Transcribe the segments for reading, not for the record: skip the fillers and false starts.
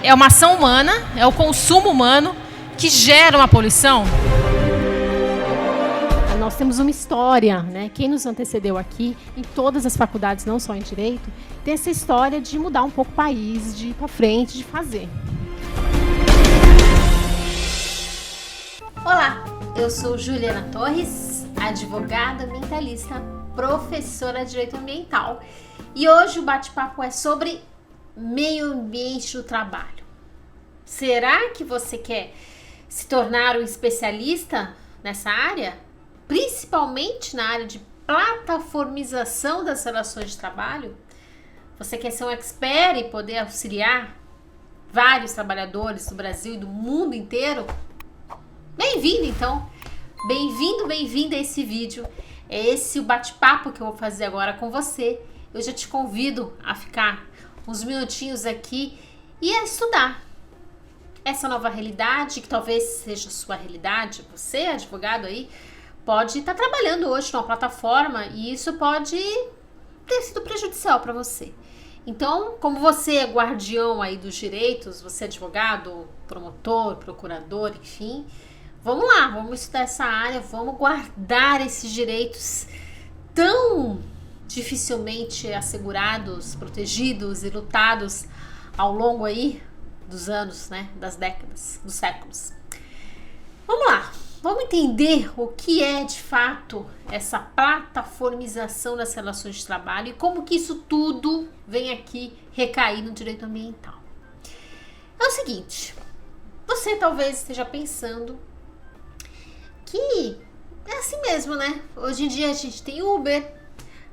é uma ação humana, é o consumo humano que gera uma poluição? Nós temos uma história, né? Quem nos antecedeu aqui, em todas as faculdades, não só em Direito, tem essa história de mudar um pouco o país, de ir para frente, de fazer. Olá, eu sou Juliana Torres, advogada ambientalista, professora de Direito Ambiental. E hoje o bate-papo é sobre meio ambiente do trabalho. Será que você quer se tornar um especialista nessa área? Principalmente na área de plataformização das relações de trabalho? Você quer ser um expert e poder auxiliar vários trabalhadores do Brasil e do mundo inteiro? Bem-vindo, então! Bem-vinda a esse vídeo. É esse o bate-papo que eu vou fazer agora com você. Eu já te convido a ficar uns minutinhos aqui e a estudar essa nova realidade, que talvez seja a sua realidade. Você, advogado aí, pode estar trabalhando hoje numa plataforma e isso pode ter sido prejudicial para você. Então, como você é guardião aí dos direitos, você é advogado, promotor, procurador, enfim, vamos lá, vamos estudar essa área, vamos guardar esses direitos tão dificilmente assegurados, protegidos e lutados ao longo aí dos anos, né, das décadas, dos séculos. Vamos lá. Vamos entender o que é, de fato, essa plataformização das relações de trabalho e como que isso tudo vem aqui recair no direito ambiental. É o seguinte, você talvez esteja pensando que é assim mesmo, né? Hoje em dia a gente tem Uber,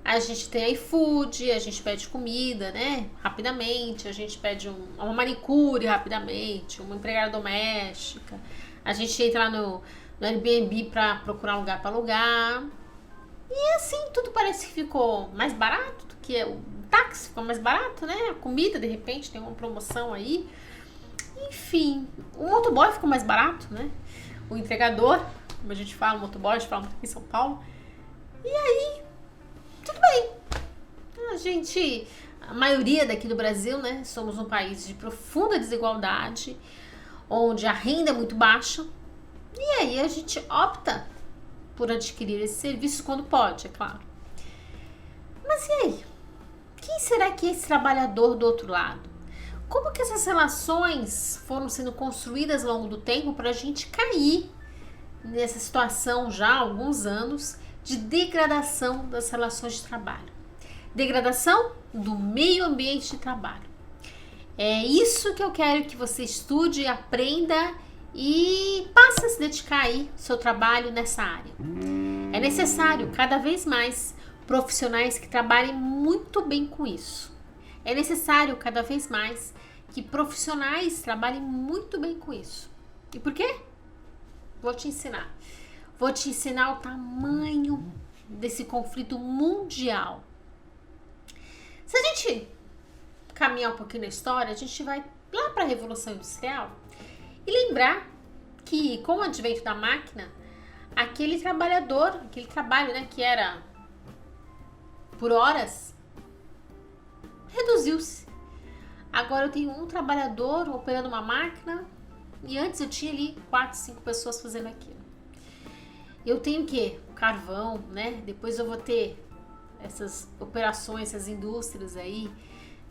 a gente tem iFood, a gente pede comida, né? Rapidamente, a gente pede uma manicure rapidamente, uma empregada doméstica, a gente entra lá no Airbnb para procurar um lugar para alugar. E assim, tudo parece que ficou mais barato do que o táxi, ficou mais barato, né? A comida, de repente, tem uma promoção aí. Enfim, o motoboy ficou mais barato, né? O entregador, como a gente fala, o motoboy, a gente fala muito aqui em São Paulo. E aí, tudo bem. A maioria daqui do Brasil, né? Somos um país de profunda desigualdade, onde a renda é muito baixa. E aí a gente opta por adquirir esse serviço quando pode, é claro. Mas e aí? Quem será que é esse trabalhador do outro lado? Como que essas relações foram sendo construídas ao longo do tempo para a gente cair nessa situação já há alguns anos de degradação das relações de trabalho? Degradação do meio ambiente de trabalho. É isso que eu quero que você estude, aprenda e passe a se dedicar aí ao seu trabalho nessa área. É necessário cada vez mais profissionais que trabalhem muito bem com isso. É necessário cada vez mais que profissionais trabalhem muito bem com isso. E por quê? Vou te ensinar. Vou te ensinar o tamanho desse conflito mundial. Se a gente caminhar um pouquinho na história, a gente vai lá para a Revolução Industrial e lembrar que, com o advento da máquina, aquele trabalho, né, que era por horas, reduziu-se. Agora eu tenho um trabalhador operando uma máquina e antes eu tinha ali 4, 5 pessoas fazendo aquilo. Eu tenho o quê? Carvão, né? Depois eu vou ter essas operações, essas indústrias aí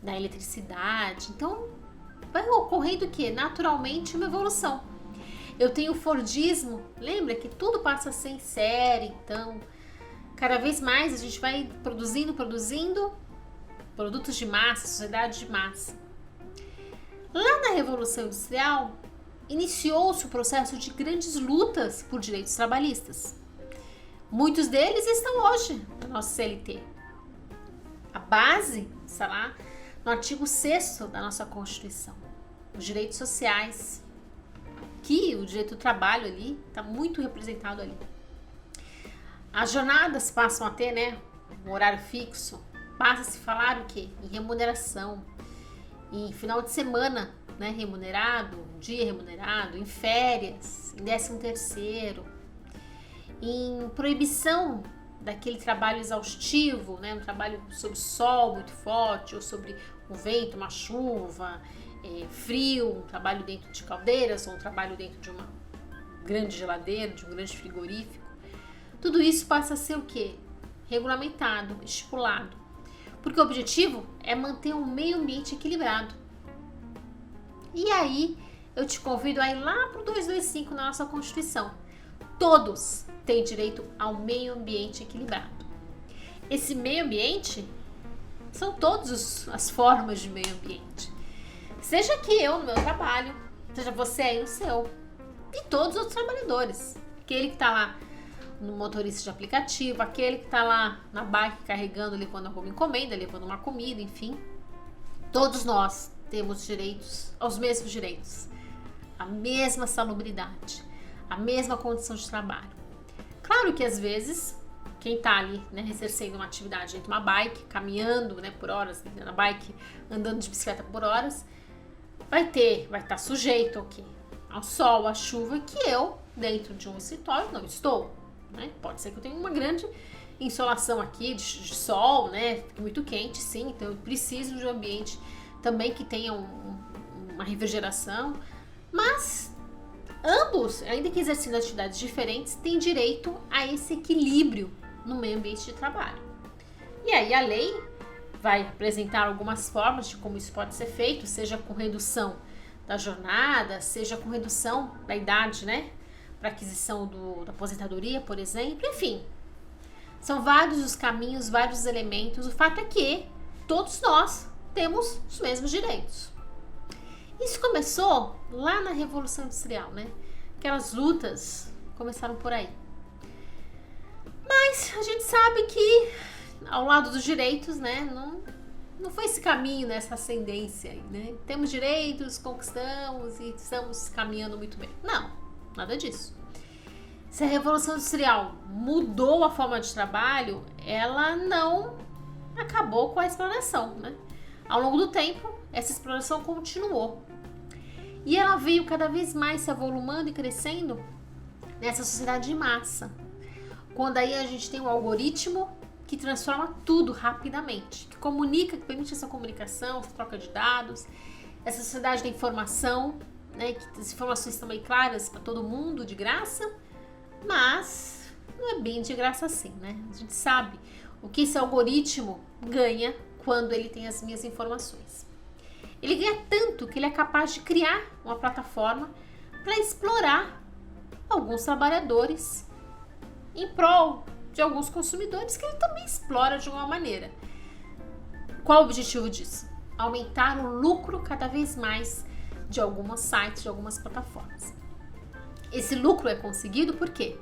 da eletricidade. Então, vai ocorrendo o quê? Naturalmente uma evolução. Eu tenho o Fordismo, lembra que tudo passa a ser em série, então cada vez mais a gente vai produzindo produtos de massa, sociedade de massa. Lá na Revolução Industrial, iniciou-se o processo de grandes lutas por direitos trabalhistas. Muitos deles estão hoje no nosso CLT. A base está lá no artigo 6º da nossa Constituição. Os direitos sociais, que o direito do trabalho ali está muito representado ali. As jornadas passam a ter, né, um horário fixo, passa a se falar o quê? Em remuneração, em final de semana, né, remunerado, um dia remunerado, em férias, em 13º, em proibição daquele trabalho exaustivo, né, um trabalho sob sol muito forte ou sobre um vento, uma chuva, frio, um trabalho dentro de caldeiras ou um trabalho dentro de uma grande geladeira, de um grande frigorífico. Tudo isso passa a ser o quê? Regulamentado, estipulado. Porque o objetivo é manter um meio ambiente equilibrado. E aí, eu te convido a ir lá para o 225 na nossa Constituição. Todos têm direito ao meio ambiente equilibrado. Esse meio ambiente são todas as formas de meio ambiente. Seja aqui eu no meu trabalho, seja você aí no seu. E todos os outros trabalhadores. Aquele que está lá no motorista de aplicativo, aquele que está lá na bike carregando, levando alguma encomenda, levando uma comida, enfim. Todos nós temos direitos, aos mesmos direitos. A mesma salubridade, a mesma condição de trabalho. Claro que às vezes, quem está ali, né, exercendo uma atividade dentro de uma bike, caminhando, né, por horas, na bike, andando de bicicleta por horas, vai estar sujeito ao quê? Ao sol, à chuva, que eu, dentro de um escritório, não estou. Né? Pode ser que eu tenha uma grande insolação aqui, de sol, né? Fique muito quente, sim, então eu preciso de um ambiente também que tenha uma refrigeração, mas ambos, ainda que exercendo atividades diferentes, têm direito a esse equilíbrio no meio ambiente de trabalho. E aí a lei vai apresentar algumas formas de como isso pode ser feito, seja com redução da jornada, seja com redução da idade, né, para aquisição da aposentadoria, por exemplo, enfim. São vários os caminhos, vários os elementos. O fato é que todos nós temos os mesmos direitos. Isso começou lá na Revolução Industrial, né? Aquelas lutas começaram por aí. Mas a gente sabe que ao lado dos direitos, né, não foi esse caminho, né, essa ascendência aí, né? Temos direitos, conquistamos e estamos caminhando muito bem. Não, nada disso. Se a Revolução Industrial mudou a forma de trabalho, ela não acabou com a exploração, né? Ao longo do tempo, essa exploração continuou. E ela veio cada vez mais se avolumando e crescendo nessa sociedade de massa. Quando aí a gente tem um algoritmo que transforma tudo rapidamente, que comunica, que permite essa comunicação, essa troca de dados, essa sociedade da informação, né, que as informações estão bem claras para todo mundo, de graça, mas não é bem de graça assim, né? A gente sabe o que esse algoritmo ganha quando ele tem as minhas informações. Ele ganha tanto que ele é capaz de criar uma plataforma para explorar alguns trabalhadores em prol de alguns consumidores que ele também explora de alguma maneira. Qual o objetivo disso? Aumentar o lucro cada vez mais de alguns sites, de algumas plataformas. Esse lucro é conseguido por quê?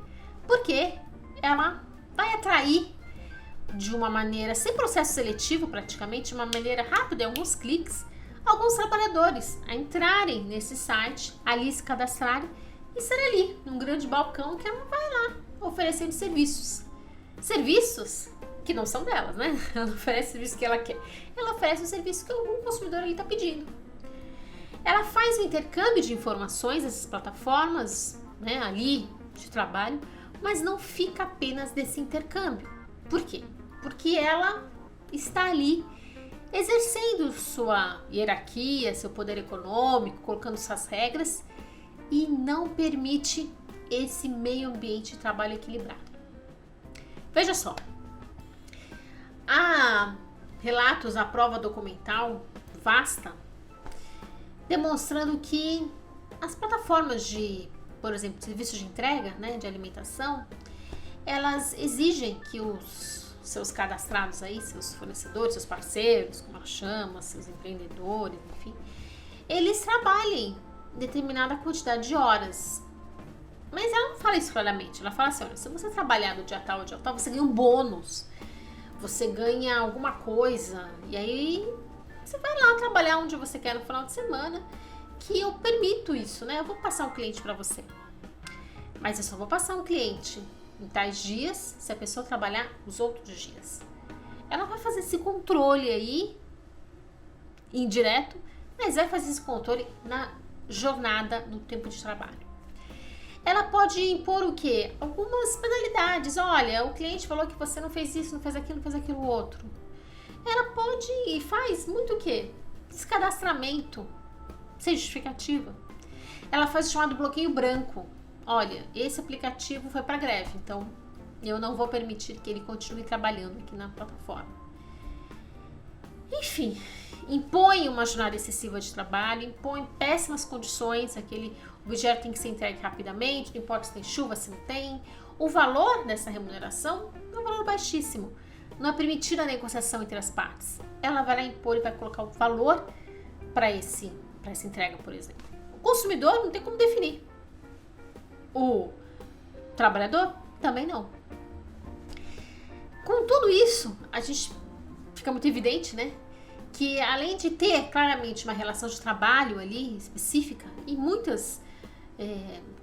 Porque ela vai atrair de uma maneira, sem processo seletivo praticamente, de uma maneira rápida, em alguns cliques, alguns trabalhadores a entrarem nesse site, ali se cadastrarem e ser ali, num grande balcão que ela vai lá oferecendo serviços. Serviços que não são delas, né? Ela não oferece o serviço que ela quer. Ela oferece o serviço que algum consumidor ali está pedindo. Ela faz o intercâmbio de informações, essas plataformas, né, ali de trabalho, mas não fica apenas nesse intercâmbio. Por quê? Porque ela está ali exercendo sua hierarquia, seu poder econômico, colocando suas regras e não permite esse meio ambiente de trabalho equilibrado. Veja só, há relatos, a prova documental vasta, demonstrando que as plataformas de, por exemplo, serviços de entrega, né, de alimentação, elas exigem que os seus cadastrados aí, seus fornecedores, seus parceiros, como ela chama, seus empreendedores, enfim, eles trabalhem determinada quantidade de horas. Mas ela não fala isso claramente, ela fala assim, olha, se você trabalhar do dia tal, você ganha um bônus, você ganha alguma coisa, e aí você vai lá trabalhar onde você quer no final de semana, que eu permito isso, né? Eu vou passar um cliente para você. Mas eu só vou passar um cliente em tais dias se a pessoa trabalhar os outros dias. Ela vai fazer esse controle aí, indireto, mas vai fazer esse controle na jornada, no tempo de trabalho. Ela pode impor o quê? Algumas penalidades. Olha, o cliente falou que você não fez isso, não fez aquilo outro. ela pode e faz muito o quê? Descadastramento, sem justificativa. Ela faz o chamado bloqueio branco. Olha, esse aplicativo foi para greve, então eu não vou permitir que ele continue trabalhando aqui na plataforma. Enfim, impõe uma jornada excessiva de trabalho, impõe péssimas condições, aquele objeto tem que ser entregue rapidamente, não importa se tem chuva, se não tem. O valor dessa remuneração é um valor baixíssimo. Não é permitida a negociação entre as partes. Ela vai lá impor e vai colocar o valor para essa entrega, por exemplo. O consumidor não tem como definir. O trabalhador também não. Com tudo isso, a gente fica muito evidente, né? Que além de ter claramente uma relação de trabalho ali específica, em muitas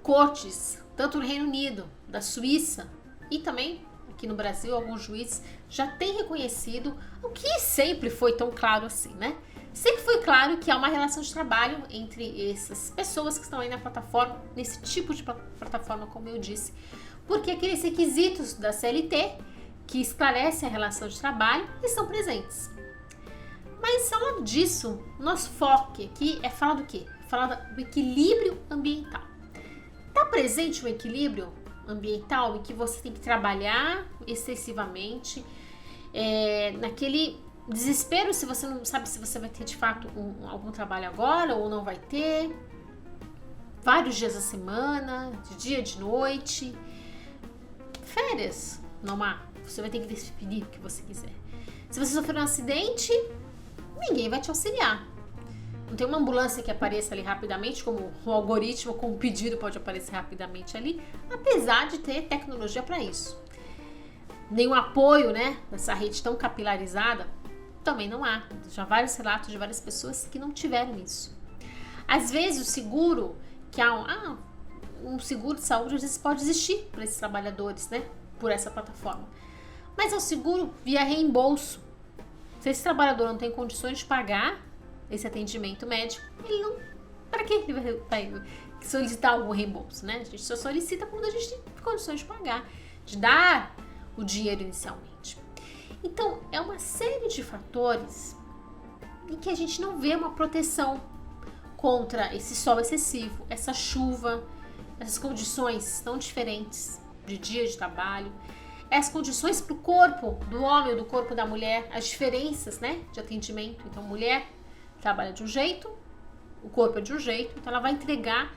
cortes, tanto no Reino Unido, da Suíça e também aqui no Brasil, alguns juízes já têm reconhecido o que sempre foi tão claro assim, né? Sempre foi claro que há uma relação de trabalho entre essas pessoas que estão aí na plataforma, nesse tipo de plataforma, como eu disse, porque aqueles requisitos da CLT que esclarecem a relação de trabalho estão presentes. Mas ao lado disso, nosso foco aqui é falar do quê? Falar do equilíbrio ambiental. Está presente um equilíbrio ambiental em que você tem que trabalhar excessivamente, naquele desespero se você não sabe se você vai ter de fato algum trabalho agora ou não vai ter, vários dias da semana, de dia, de noite, férias, não há, você vai ter que definir o que você quiser. Se você sofrer um acidente, ninguém vai te auxiliar. Não tem uma ambulância que apareça ali rapidamente, como um algoritmo com um pedido pode aparecer rapidamente ali, apesar de ter tecnologia para isso. Nenhum apoio, né, nessa rede tão capilarizada, também não há. Já vários relatos de várias pessoas que não tiveram isso. Às vezes o seguro, que há um seguro de saúde, às vezes pode existir para esses trabalhadores, né, por essa plataforma. Mas é o seguro via reembolso. Se esse trabalhador não tem condições de pagar esse atendimento médico, ele não... Para que ele vai solicitar algum reembolso, né? A gente só solicita quando a gente tem condições de pagar, de dar o dinheiro inicialmente. Então, é uma série de fatores em que a gente não vê uma proteção contra esse sol excessivo, essa chuva, essas condições tão diferentes de dia de trabalho, as condições para o corpo do homem ou do corpo da mulher, as diferenças, né, de atendimento. Então, mulher trabalha de um jeito, o corpo é de um jeito, então ela vai entregar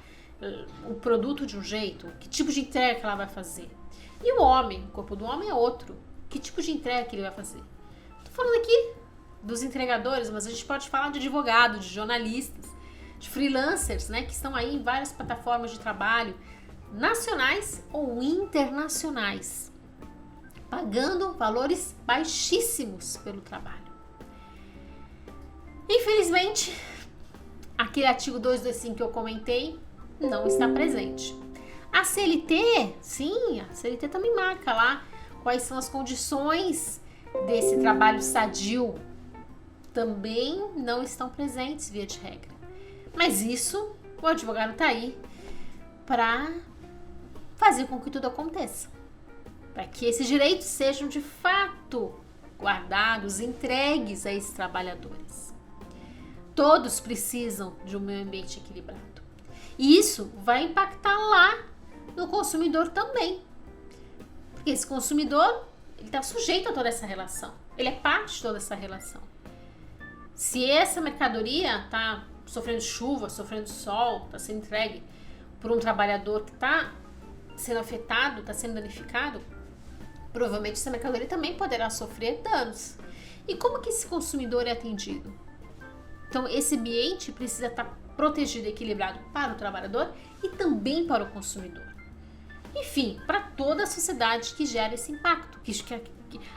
o produto de um jeito, que tipo de entrega que ela vai fazer. E o homem, o corpo do homem é outro, que tipo de entrega que ele vai fazer. Estou falando aqui dos entregadores, mas a gente pode falar de advogado, de jornalistas, de freelancers, né, que estão aí em várias plataformas de trabalho, nacionais ou internacionais, pagando valores baixíssimos pelo trabalho. Infelizmente, aquele artigo 225 que eu comentei não está presente. A CLT, sim, a CLT também marca lá quais são as condições desse trabalho sadio. Também não estão presentes via de regra. Mas isso, o advogado está aí para fazer com que tudo aconteça. Para que esses direitos sejam de fato guardados, entregues a esses trabalhadores. Todos precisam de um meio ambiente equilibrado. E isso vai impactar lá no consumidor também. Porque esse consumidor, ele está sujeito a toda essa relação. Ele é parte de toda essa relação. Se essa mercadoria está sofrendo chuva, sofrendo sol, está sendo entregue por um trabalhador que está sendo afetado, está sendo danificado, provavelmente essa mercadoria também poderá sofrer danos. E como que esse consumidor é atendido? Então, esse ambiente precisa estar protegido e equilibrado para o trabalhador e também para o consumidor. Enfim, para toda a sociedade que gera esse impacto, que é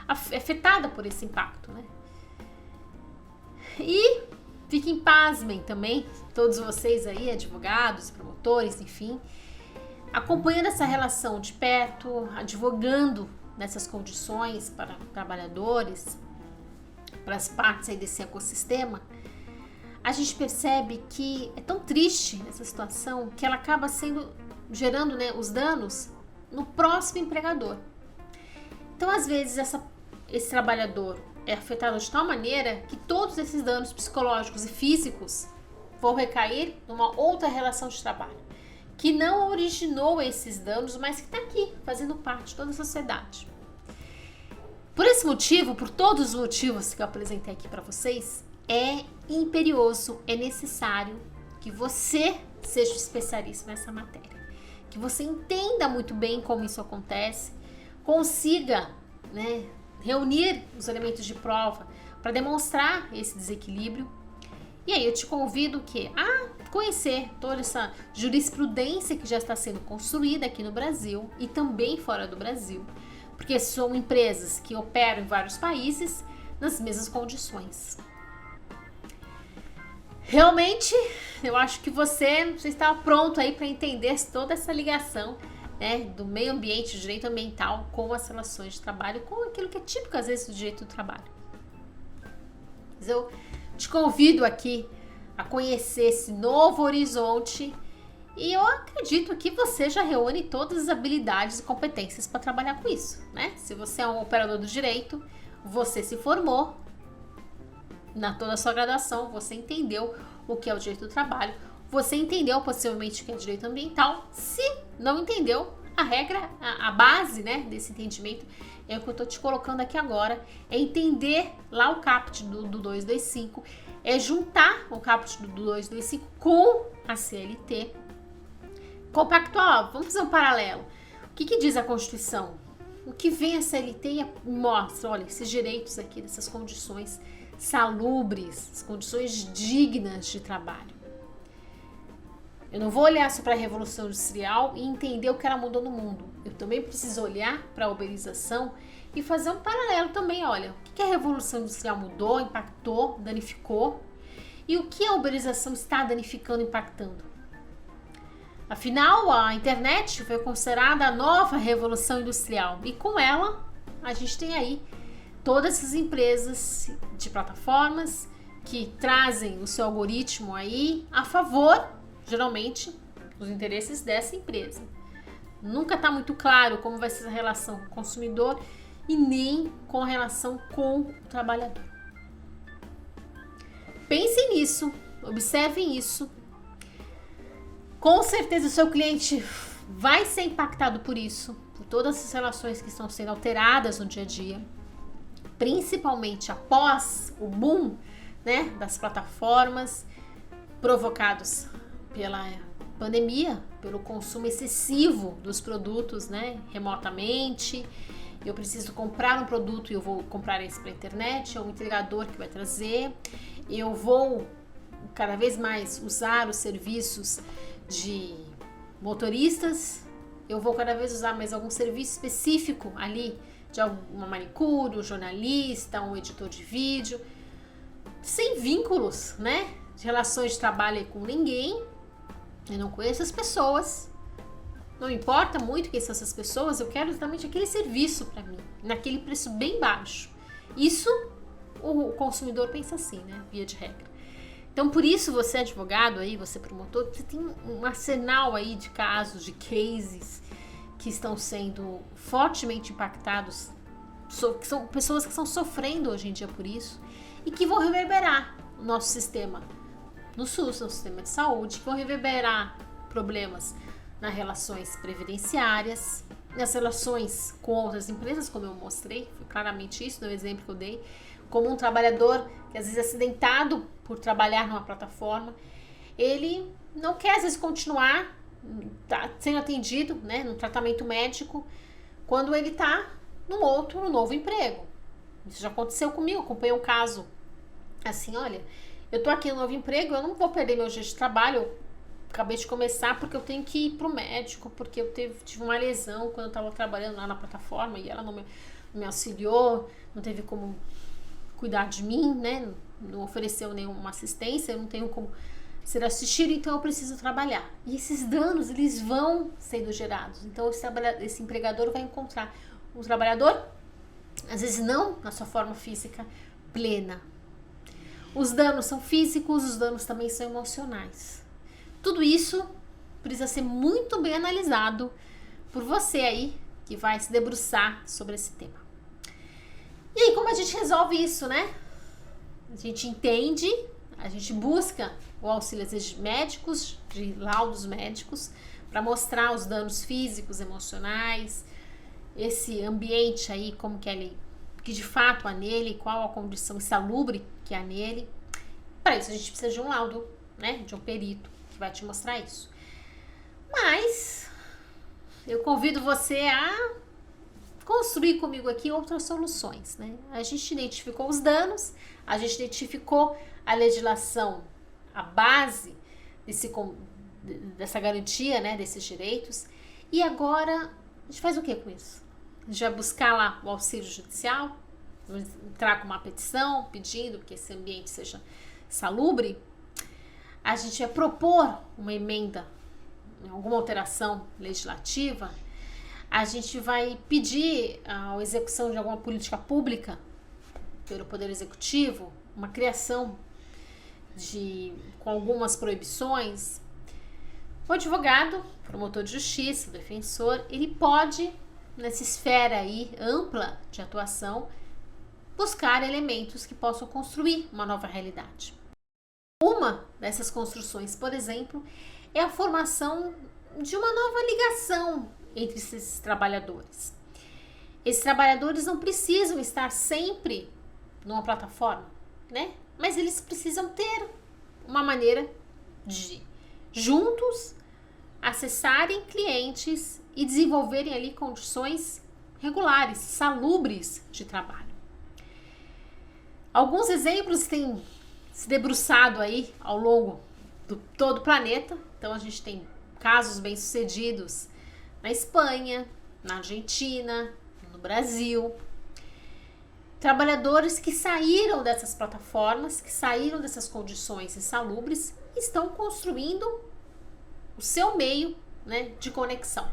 afetada por esse impacto, né? E fiquem pasmem também, todos vocês aí, advogados, promotores, enfim, acompanhando essa relação de perto, advogando nessas condições para trabalhadores, para as partes aí desse ecossistema, a gente percebe que é tão triste essa situação que ela acaba gerando, né, os danos no próximo empregador. Então, às vezes, esse trabalhador é afetado de tal maneira que todos esses danos psicológicos e físicos vão recair numa outra relação de trabalho, que não originou esses danos, mas que está aqui, fazendo parte de toda a sociedade. Por esse motivo, por todos os motivos que eu apresentei aqui para vocês, é imperioso, é necessário que você seja especialista nessa matéria, que você entenda muito bem como isso acontece, consiga, né, reunir os elementos de prova para demonstrar esse desequilíbrio. E aí eu te convido a conhecer toda essa jurisprudência que já está sendo construída aqui no Brasil e também fora do Brasil, porque são empresas que operam em vários países nas mesmas condições. Realmente, eu acho que você está pronto aí para entender toda essa ligação, né, do meio ambiente, do direito ambiental com as relações de trabalho, com aquilo que é típico às vezes do direito do trabalho. Mas eu te convido aqui a conhecer esse novo horizonte e eu acredito que você já reúne todas as habilidades e competências para trabalhar com isso, né? Se você é um operador do direito, você se formou na toda a sua graduação, você entendeu o que é o direito do trabalho, você entendeu possivelmente o que é direito ambiental. Se não entendeu, a regra, a base, né, desse entendimento é o que eu estou te colocando aqui agora, é entender lá o caput do 225, é juntar o caput do 225 com a CLT, compactuar. Vamos fazer um paralelo. O que diz a Constituição? O que vem a CLT e mostra, olha, esses direitos aqui, dessas condições salubres, as condições dignas de trabalho. Eu não vou olhar só para a Revolução Industrial e entender o que ela mudou no mundo. Eu também preciso olhar para a uberização e fazer um paralelo também. Olha, o que a Revolução Industrial mudou, impactou, danificou e o que a uberização está danificando, impactando. Afinal, a internet foi considerada a nova Revolução Industrial e com ela a gente tem aí todas essas empresas de plataformas que trazem o seu algoritmo aí a favor, geralmente, dos interesses dessa empresa. Nunca está muito claro como vai ser a relação com o consumidor e nem com a relação com o trabalhador. Pensem nisso, observem isso. Com certeza o seu cliente vai ser impactado por isso, por todas essas relações que estão sendo alteradas no dia a dia, principalmente após o boom, né, das plataformas provocados pela pandemia, pelo consumo excessivo dos produtos, né, remotamente. Eu preciso comprar um produto e eu vou comprar esse pela internet, é o entregador que vai trazer. Eu vou cada vez mais usar os serviços de motoristas, eu vou cada vez usar mais algum serviço específico ali, de uma manicure, um jornalista, um editor de vídeo, sem vínculos, né, de relações de trabalho com ninguém. Eu não conheço as pessoas, não importa muito quem são essas pessoas, eu quero exatamente aquele serviço para mim, naquele preço bem baixo. Isso o consumidor pensa assim, né, via de regra. Então, por isso, você advogado aí, você promotor, você tem um arsenal aí de casos, de cases que estão sendo fortemente impactados, que são pessoas que estão sofrendo hoje em dia por isso e que vão reverberar o nosso sistema no SUS, no sistema de saúde, que vão reverberar problemas nas relações previdenciárias, nas relações com outras empresas, como eu mostrei, foi claramente isso no exemplo que eu dei, como um trabalhador que às vezes é acidentado por trabalhar numa plataforma, ele não quer às vezes continuar sendo atendido, né, no tratamento médico, quando ele está num novo emprego. Isso já aconteceu comigo, acompanhei um caso assim, olha, eu tô aqui no novo emprego, eu não vou perder meu dia de trabalho, eu acabei de começar porque eu tenho que ir pro médico, porque eu tive uma lesão quando eu tava trabalhando lá na plataforma e ela não me auxiliou, não teve como cuidar de mim, né, não ofereceu nenhuma assistência, eu não tenho como ser assistido, então eu preciso trabalhar. E esses danos, eles vão sendo gerados. Então esse empregador vai encontrar um trabalhador, às vezes não na sua forma física plena. Os danos são físicos, os danos também são emocionais. Tudo isso precisa ser muito bem analisado por você aí, que vai se debruçar sobre esse tema. E aí, como a gente resolve isso, né? A gente entende, a gente busca o auxílio de médicos, de laudos médicos, para mostrar os danos físicos, emocionais, esse ambiente aí, como que ele, que de fato há nele, qual a condição insalubre que há nele. Para isso a gente precisa de um laudo, né, de um perito que vai te mostrar isso. Mas eu convido você a construir comigo aqui outras soluções, né? A gente identificou os danos, a gente identificou a legislação, a base dessa garantia, né, desses direitos, e agora a gente faz o que com isso? A gente vai buscar lá o auxílio judicial, entrar com uma petição pedindo que esse ambiente seja salubre. A gente vai propor uma emenda, alguma alteração legislativa. A gente vai pedir a execução de alguma política pública pelo Poder Executivo, uma criação com algumas proibições. O advogado, promotor de justiça, o defensor, ele pode, nessa esfera aí ampla de atuação, buscar elementos que possam construir uma nova realidade. Uma dessas construções, por exemplo, é a formação de uma nova ligação entre esses trabalhadores. Esses trabalhadores não precisam estar sempre numa plataforma, né? Mas eles precisam ter uma maneira de, juntos, acessarem clientes e desenvolverem ali condições regulares, salubres de trabalho. Alguns exemplos têm se debruçado aí ao longo de todo o planeta. Então a gente tem casos bem-sucedidos na Espanha, na Argentina, no Brasil. Trabalhadores que saíram dessas plataformas, que saíram dessas condições insalubres, estão construindo o seu meio, né, de conexão,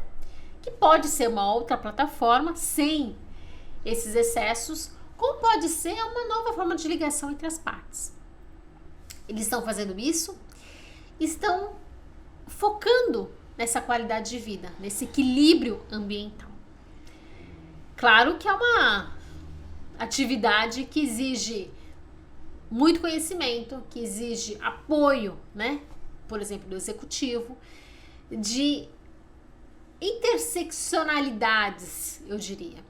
que pode ser uma outra plataforma sem esses excessos, como pode ser uma nova forma de ligação entre as partes. Eles estão fazendo isso, estão focando nessa qualidade de vida, nesse equilíbrio ambiental. Claro que é uma atividade que exige muito conhecimento, que exige apoio, né? Por exemplo, do executivo, de interseccionalidades, eu diria.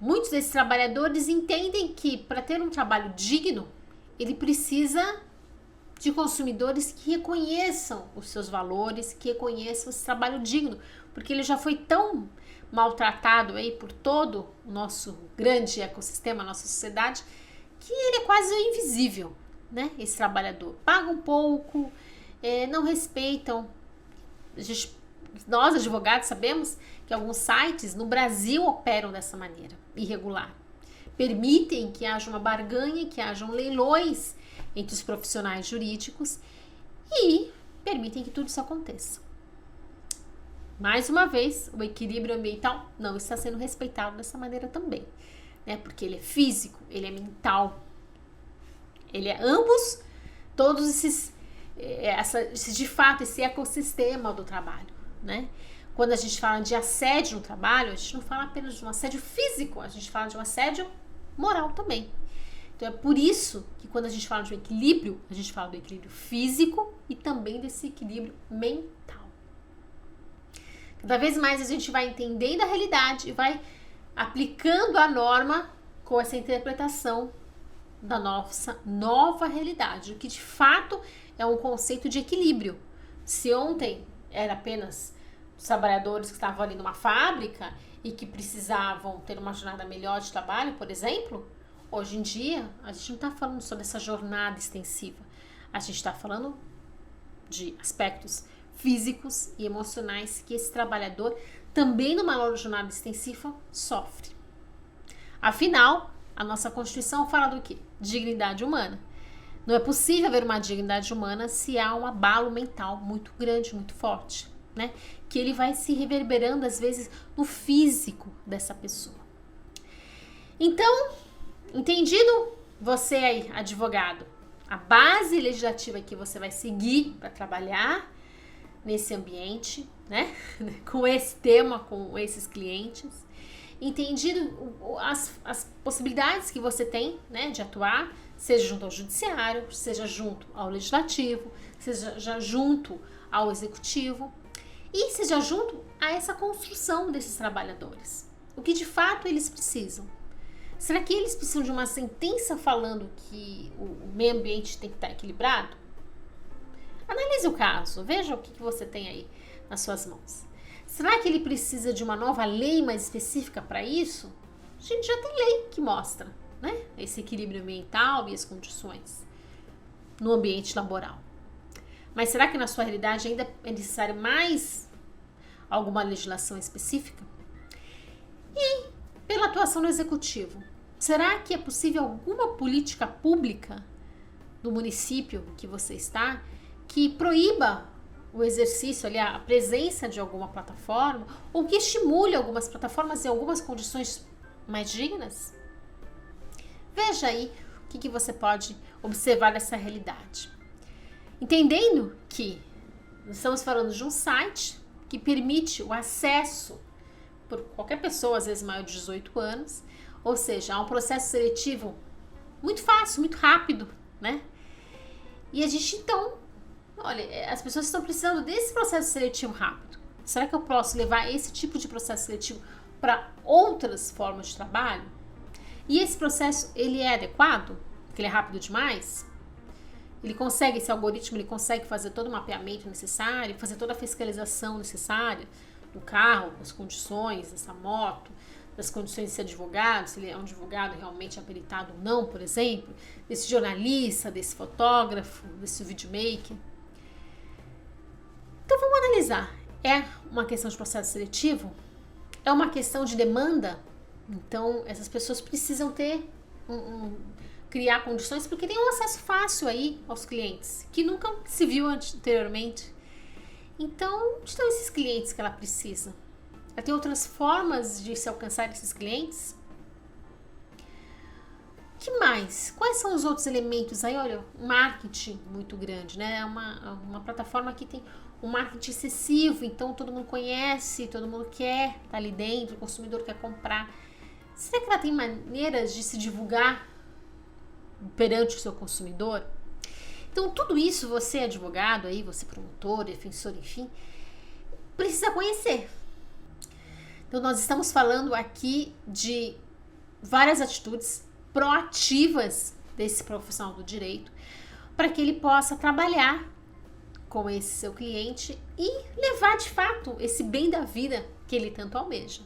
Muitos desses trabalhadores entendem que para ter um trabalho digno, ele precisa de consumidores que reconheçam os seus valores, que reconheçam esse trabalho digno, porque ele já foi tão maltratado aí por todo o nosso grande ecossistema, a nossa sociedade, que ele é quase invisível, né? Esse trabalhador. Pagam pouco, não respeitam. Nós, advogados, sabemos que alguns sites no Brasil operam dessa maneira, irregular. Permitem que haja uma barganha, que hajam leilões entre os profissionais jurídicos e permitem que tudo isso aconteça. Mais uma vez, o equilíbrio ambiental não está sendo respeitado dessa maneira também, né? Porque ele é físico, ele é mental, ele é ambos, todos de fato, esse ecossistema do trabalho, né? Quando a gente fala de assédio no trabalho, a gente não fala apenas de um assédio físico, a gente fala de um assédio moral também. Então é por isso que quando a gente fala de um equilíbrio, a gente fala do equilíbrio físico e também desse equilíbrio mental. Cada vez mais a gente vai entendendo a realidade e vai aplicando a norma com essa interpretação da nossa nova realidade, o que de fato é um conceito de equilíbrio. Se ontem era apenas os trabalhadores que estavam ali numa fábrica e que precisavam ter uma jornada melhor de trabalho, por exemplo, hoje em dia a gente não está falando sobre essa jornada extensiva, a gente está falando de aspectos físicos e emocionais que esse trabalhador também numa jornada extensiva sofre. Afinal, a nossa Constituição fala do quê? Dignidade humana. Não é possível haver uma dignidade humana se há um abalo mental muito grande, muito forte, né? Que ele vai se reverberando às vezes no físico dessa pessoa. Então, entendido você aí, advogado, a base legislativa que você vai seguir para trabalhar nesse ambiente, né? Com esse tema, com esses clientes. entendido as possibilidades que você tem, né, de atuar, seja junto ao judiciário, seja junto ao legislativo, seja junto ao executivo e seja junto a essa construção desses trabalhadores. O que de fato eles precisam? Será que eles precisam de uma sentença falando que o meio ambiente tem que estar equilibrado? Analise o caso, veja o que você tem aí nas suas mãos. Será que ele precisa de uma nova lei mais específica para isso? A gente já tem lei que mostra, né, esse equilíbrio ambiental e as condições no ambiente laboral. Mas será que na sua realidade ainda é necessário mais alguma legislação específica? E pela atuação no executivo, será que é possível alguma política pública do município que você está que proíba o exercício, ali, a presença de alguma plataforma ou que estimule algumas plataformas em algumas condições mais dignas? Veja aí o que você pode observar dessa realidade. Entendendo que nós estamos falando de um site que permite o acesso por qualquer pessoa, às vezes maior de 18 anos, ou seja, há um processo seletivo muito fácil, muito rápido, né? E a gente então, olha, as pessoas estão precisando desse processo seletivo rápido. Será que eu posso levar esse tipo de processo seletivo para outras formas de trabalho? E esse processo, ele é adequado? Porque ele é rápido demais? Ele consegue, esse algoritmo, ele consegue fazer todo o mapeamento necessário, fazer toda a fiscalização necessária do carro, das condições dessa moto, das condições de ser advogado, se ele é um advogado realmente habilitado ou não, por exemplo, desse jornalista, desse fotógrafo, desse videomaker. Então vamos analisar. É uma questão de processo seletivo? É uma questão de demanda? Então essas pessoas precisam ter criar condições porque tem um acesso fácil aí aos clientes que nunca se viu anteriormente. Então, onde estão esses clientes que ela precisa? Ela tem outras formas de se alcançar esses clientes? Que mais? Quais são os outros elementos aí? Olha, um marketing muito grande, né? É uma plataforma que tem um marketing excessivo, então todo mundo conhece, todo mundo quer estar ali dentro, o consumidor quer comprar. Será que ela tem maneiras de se divulgar perante o seu consumidor? Então, tudo isso você, advogado aí, você promotor, defensor, enfim, precisa conhecer. Então, nós estamos falando aqui de várias atitudes proativas desse profissional do direito para que ele possa trabalhar com esse seu cliente e levar de fato esse bem da vida que ele tanto almeja.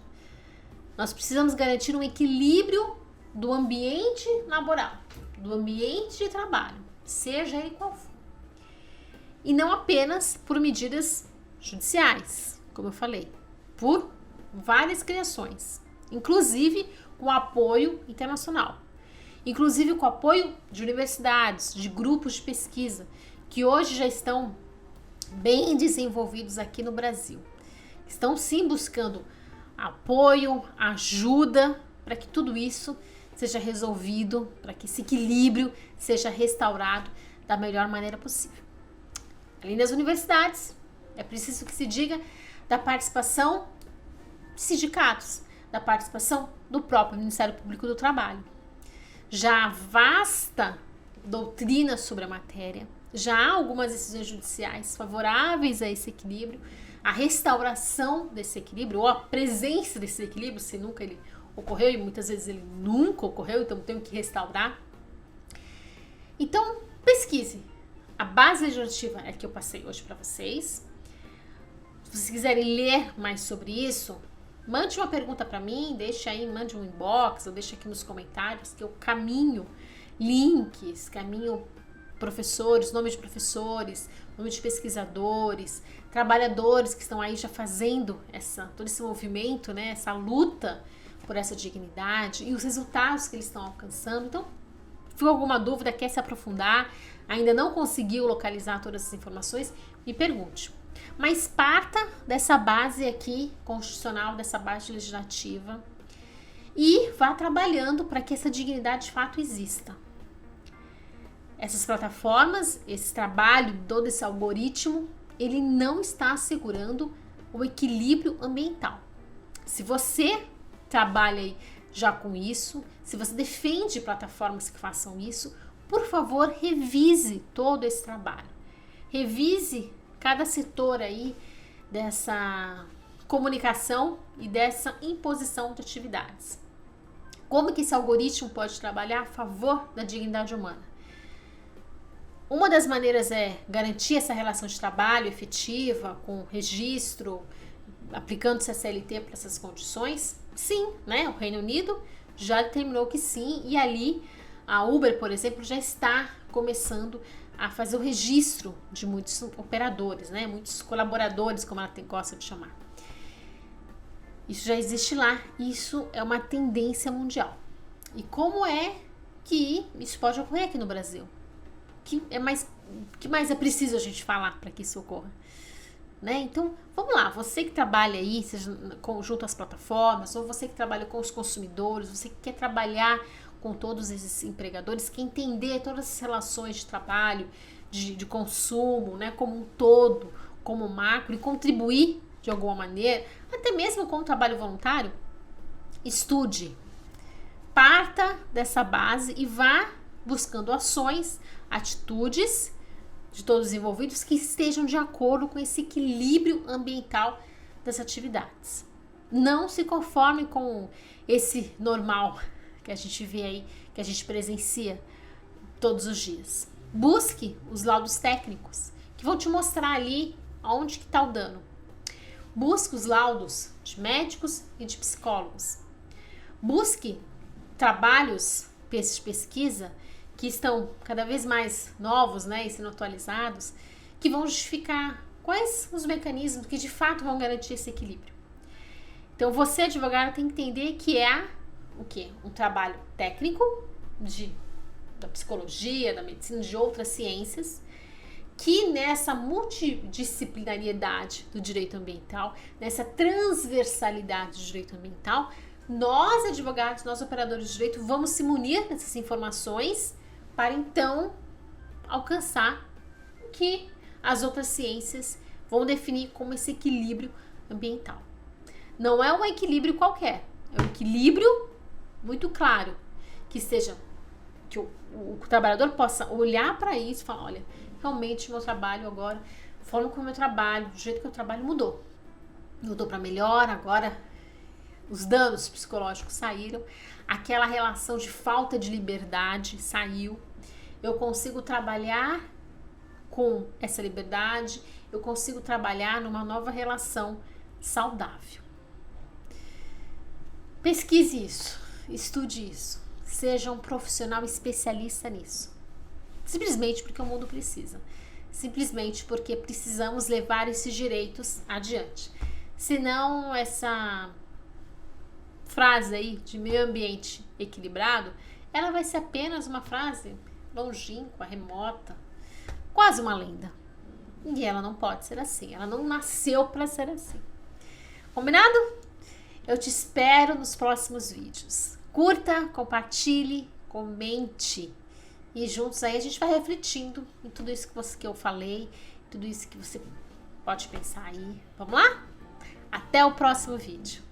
Nós precisamos garantir um equilíbrio do ambiente laboral, do ambiente de trabalho, seja ele qual for. E não apenas por medidas judiciais, como eu falei, por várias criações, inclusive com apoio internacional, inclusive com apoio de universidades, de grupos de pesquisa, que hoje já estão bem desenvolvidos aqui no Brasil. Estão sim buscando apoio, ajuda, para que tudo isso seja resolvido, para que esse equilíbrio seja restaurado da melhor maneira possível. Além das universidades, é preciso que se diga da participação de sindicatos, da participação do próprio Ministério Público do Trabalho. Já há vasta doutrina sobre a matéria, já há algumas decisões judiciais favoráveis a esse equilíbrio, a restauração desse equilíbrio, ou a presença desse equilíbrio, se nunca ele ocorreu, e muitas vezes ele nunca ocorreu, então tem que restaurar. Então, pesquise. A base legislativa é que eu passei hoje para vocês. Se vocês quiserem ler mais sobre isso, mande uma pergunta para mim, deixe aí, mande um inbox, ou deixe aqui nos comentários, que eu caminho links, caminho professores, nome de professores, nome de pesquisadores, trabalhadores que estão aí já fazendo todo esse movimento, né, essa luta por essa dignidade e os resultados que eles estão alcançando. Então, ficou alguma dúvida, quer se aprofundar, ainda não conseguiu localizar todas essas informações, me pergunte. Mas parta dessa base aqui constitucional, dessa base legislativa e vá trabalhando para que essa dignidade de fato exista. Essas plataformas, esse trabalho, todo esse algoritmo, ele não está assegurando o equilíbrio ambiental. Se você trabalha aí já com isso, se você defende plataformas que façam isso, por favor, revise todo esse trabalho. Revise cada setor aí dessa comunicação e dessa imposição de atividades. Como que esse algoritmo pode trabalhar a favor da dignidade humana? Uma das maneiras é garantir essa relação de trabalho efetiva, com registro, aplicando-se a CLT para essas condições. Sim, né? O Reino Unido já determinou que sim, e ali a Uber, por exemplo, já está começando a fazer o registro de muitos operadores, né? Muitos colaboradores, como ela gosta de chamar. Isso já existe lá, isso é uma tendência mundial. E como é que isso pode ocorrer aqui no Brasil? Que mais é preciso a gente falar para que isso ocorra? Né? Então, vamos lá, você que trabalha aí, seja junto às plataformas, ou você que trabalha com os consumidores, você que quer trabalhar com todos esses empregadores, quer entender todas as relações de trabalho, de consumo, né, como um todo, como macro, e contribuir de alguma maneira, até mesmo com o trabalho voluntário, estude, parta dessa base e vá buscando ações, atitudes de todos os envolvidos que estejam de acordo com esse equilíbrio ambiental das atividades. Não se conforme com esse normal que a gente vê aí, que a gente presencia todos os dias. Busque os laudos técnicos, que vão te mostrar ali onde que está o dano. Busque os laudos de médicos e de psicólogos. Busque trabalhos de pesquisa que estão cada vez mais novos, né, e sendo atualizados, que vão justificar quais os mecanismos que de fato vão garantir esse equilíbrio. Então, você, advogado, tem que entender que é o quê? Um trabalho técnico da psicologia, da medicina, de outras ciências, que nessa multidisciplinariedade do direito ambiental, nessa transversalidade do direito ambiental, nós, advogados, nós, operadores de direito, vamos se munir dessas informações para então alcançar o que as outras ciências vão definir como esse equilíbrio ambiental. Não é um equilíbrio qualquer, é um equilíbrio muito claro, que o trabalhador possa olhar para isso e falar, olha, realmente meu trabalho agora, a forma como eu trabalho, o jeito que eu trabalho mudou para melhor, agora os danos psicológicos saíram, aquela relação de falta de liberdade saiu, eu consigo trabalhar com essa liberdade, eu consigo trabalhar numa nova relação saudável. Pesquise isso, estude isso, seja um profissional especialista nisso. Simplesmente porque o mundo precisa, simplesmente porque precisamos levar esses direitos adiante. Senão essa frase aí de meio ambiente equilibrado, ela vai ser apenas uma frase longínqua, remota, quase uma lenda. E ela não pode ser assim, ela não nasceu para ser assim. Combinado? Eu te espero nos próximos vídeos. Curta, compartilhe, comente. E juntos aí a gente vai refletindo em tudo isso que eu falei, tudo isso que você pode pensar aí. Vamos lá? Até o próximo vídeo.